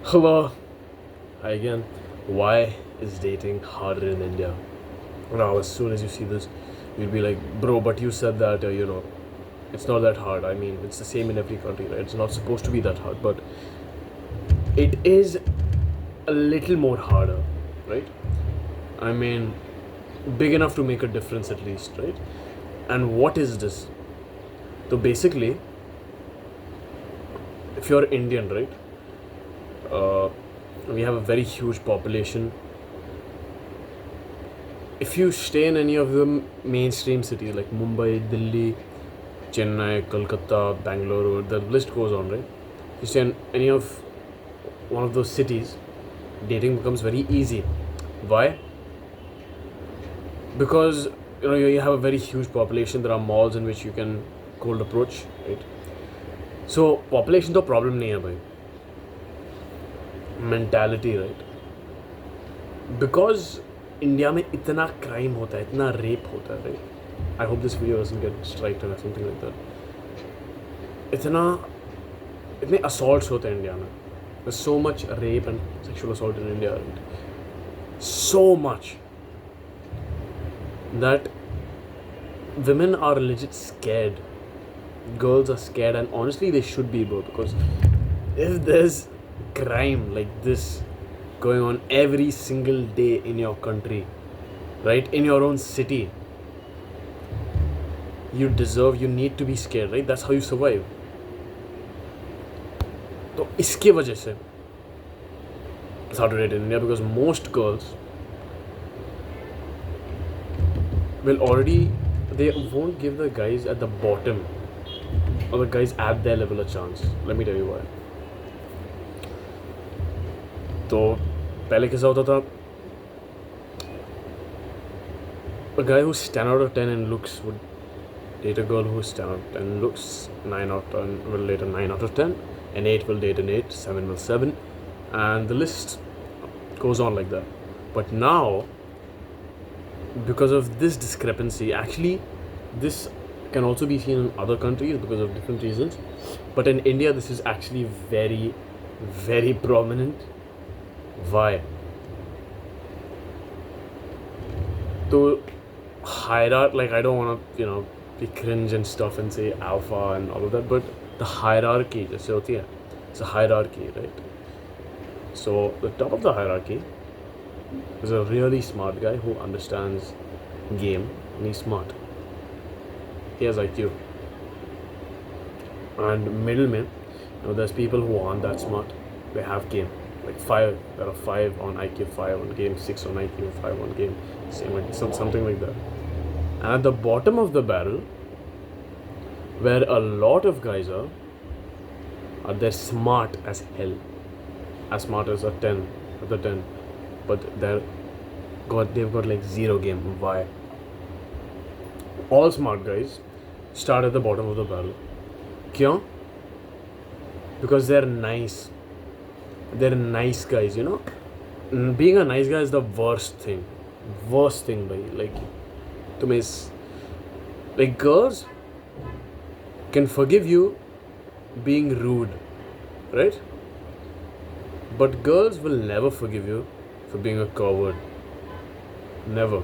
Hello. Hi again. Why is dating harder in India? Now, as soon as you see this, you'll be like, bro, but you said that, it's not that hard. I mean, it's the same in every country, right? It's not supposed to be that hard, but it is a little more harder, right? I mean, big enough to make a difference at least, right? And what is this? So basically, if you're Indian, right, uh, we have a very huge population. If you stay in any of the mainstream cities like Mumbai, Delhi, Chennai, Kolkata, Bangalore, the list goes on, right? You stay in any of one of those cities, dating becomes very easy. Why? Because you have a very huge population. There are malls in which you can cold approach, right? So population तो problem नहीं है भाई. Mentality, right? Because India में इतना crime होता है, इतना rape होता है, right? I hope this video doesn't get striked or something like that. इतने assaults होते हैं इंडिया में. There's so much rape and sexual assault in India, right? So much that women are legit scared. Girls are scared, and honestly, they should be, bro. Because if there's crime like this going on every single day in your country, right, in your own city, you need to be scared, right? That's how you survive. तो इसके वजह से it's hard to date in India because most girls will already, they won't give the guys at the bottom or the guys at their level a chance. Let me tell you why. तो पहले कैसा होता था, a guy who's 10 out of 10 in looks would date a girl who's 10 out of 10 in looks, 9 out of 10 will date a 9 out of 10, an 8 will date an 8, 7 will 7, and the list goes on like that. But now, because of this discrepancy, actually this can also be seen in other countries because of different reasons, but in India this is actually very, very prominent. Why? So hierarchy, like I don't want to be cringe and stuff and say alpha and all of that, but the hierarchy जैसे होती है, it's a hierarchy, right? So the top of the hierarchy is a really smart guy who understands game and he's smart. He has IQ. And middlemen, there's people who aren't that smart. They have game. Like 5, there are 5 on IQ, 5 on game, 6 on IQ, 5 on game, something like that. And at the bottom of the barrel, where a lot of guys are they're smart as hell, as smart as a 10 at the 10, but they've got like 0 game. Why? All smart guys start at the bottom of the barrel. Kyun? Because they're nice. They're nice guys, Being a nice guy is the worst thing. Worst thing, bhai. Like girls can forgive you being rude, right? But girls will never forgive you for being a coward. Never.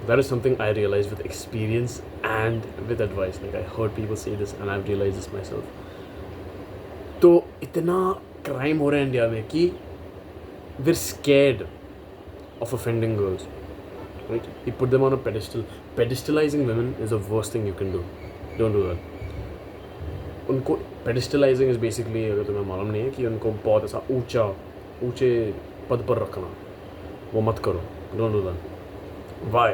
That is something I realized with experience and with advice. Like I heard people say this and I've realized this myself. तो इतना crime हो रहा है India में कि we're scared of offending girls, right? You put them on a pedestal. Pedestalizing women is the worst thing you can do. Don't do that. उनको pedestalizing is basically, अगर तुम्हें मालूम नहीं है, कि उनको बहुत ऐसा ऊंचे पद पर रखना, वो मत करो. Don't do that. Why?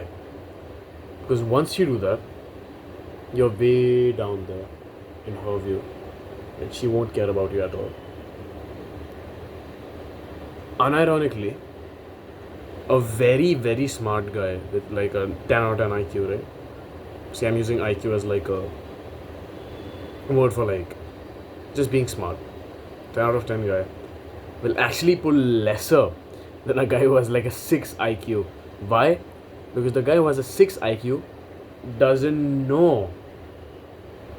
Because once you do that, you're way down there in her view, and she won't care about you at all. Unironically, a very, very smart guy with like a 10 out of 10 IQ, right? See, I'm using IQ as like a word for like just being smart. 10 out of 10 guy will actually pull lesser than a guy who has like a 6 IQ. Why? Because the guy who has a 6 IQ doesn't know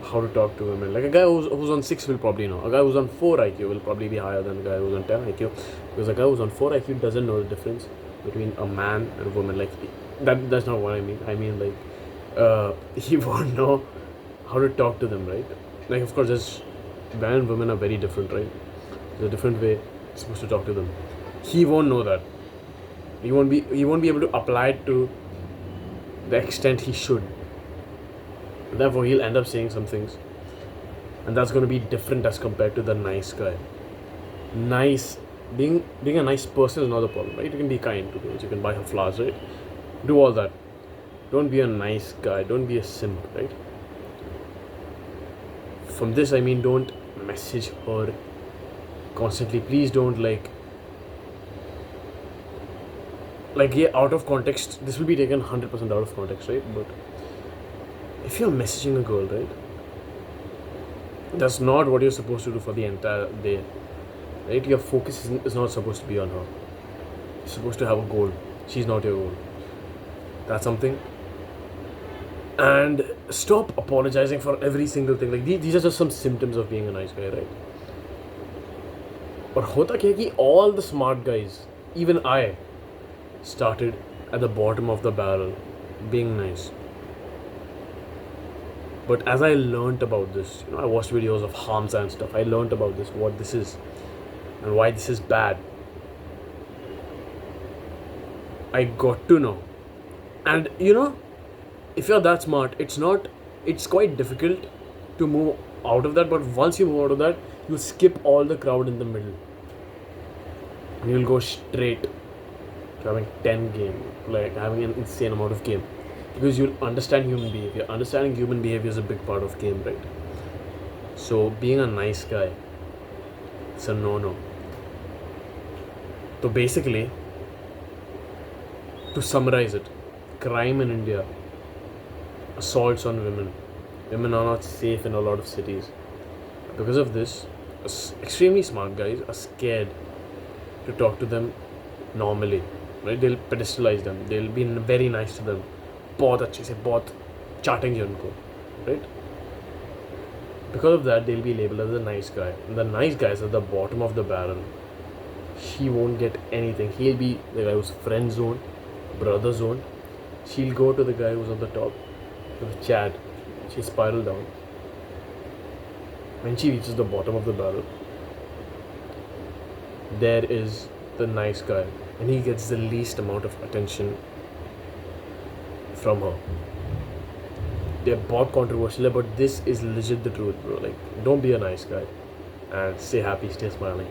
how to talk to women. Like a guy who's on 6 will probably know. A guy who's on 4 IQ will probably be higher than a guy who's on 10 IQ. Because a guy who's on 4 IQ doesn't know the difference between a man and a woman. Like, that's not what I mean. I mean, like, he won't know how to talk to them, right? Like, of course, men and women are very different, right? There's a different way you're supposed to talk to them. He won't know that. He won't be able to apply it to the extent he should. Therefore, he'll end up saying some things, and that's going to be different as compared to the nice guy. Nice, being a nice person is not the problem, right? You can be kind to girls, you can buy her flowers, right? Do all that. Don't be a nice guy. Don't be a simp, right? From this, I mean, don't message her constantly. Please don't like yeah, out of context. This will be taken 100% out of context, right? But if you're messaging a girl, right, that's not what you're supposed to do for the entire day, right? Your focus is not supposed to be on her. You're supposed to have a goal. She's not your goal. That's something. And stop apologizing for every single thing. Like, these are just some symptoms of being a nice guy, right? But hota kya hai ki all the smart guys, even I, started at the bottom of the barrel, being nice. But as I learnt about this, I watched videos of Hamza and stuff. I learnt about this, what this is, and why this is bad. I got to know. And if you're that smart, it's quite difficult to move out of that. But once you move out of that, you skip all the crowd in the middle. And you'll go straight to having 10 game, like having an insane amount of game. Because you'll understand human behavior. Understanding human behavior is a big part of game, right? So being a nice guy, it's a no-no. So basically, to summarize it, crime in India, assaults on women. Women are not safe in a lot of cities. Because of this, extremely smart guys are scared to talk to them normally, right? They'll pedestalize them. They'll be very nice to them. बहुत अच्छे से बहुत चाटेंगे उनको, right? Because of that, they'll be labeled as a nice guy. And the nice guy is at the bottom of the barrel. He won't get anything. He'll be the guy who's friend zone, brother zone. She'll go to the guy who's on the top, to the Chad. She'll spiral down. When she reaches the bottom of the barrel, there is the nice guy, and he gets the least amount of attention from her. They're both controversial, but this is legit the truth, bro. Like, don't be a nice guy and stay happy, stay smiling.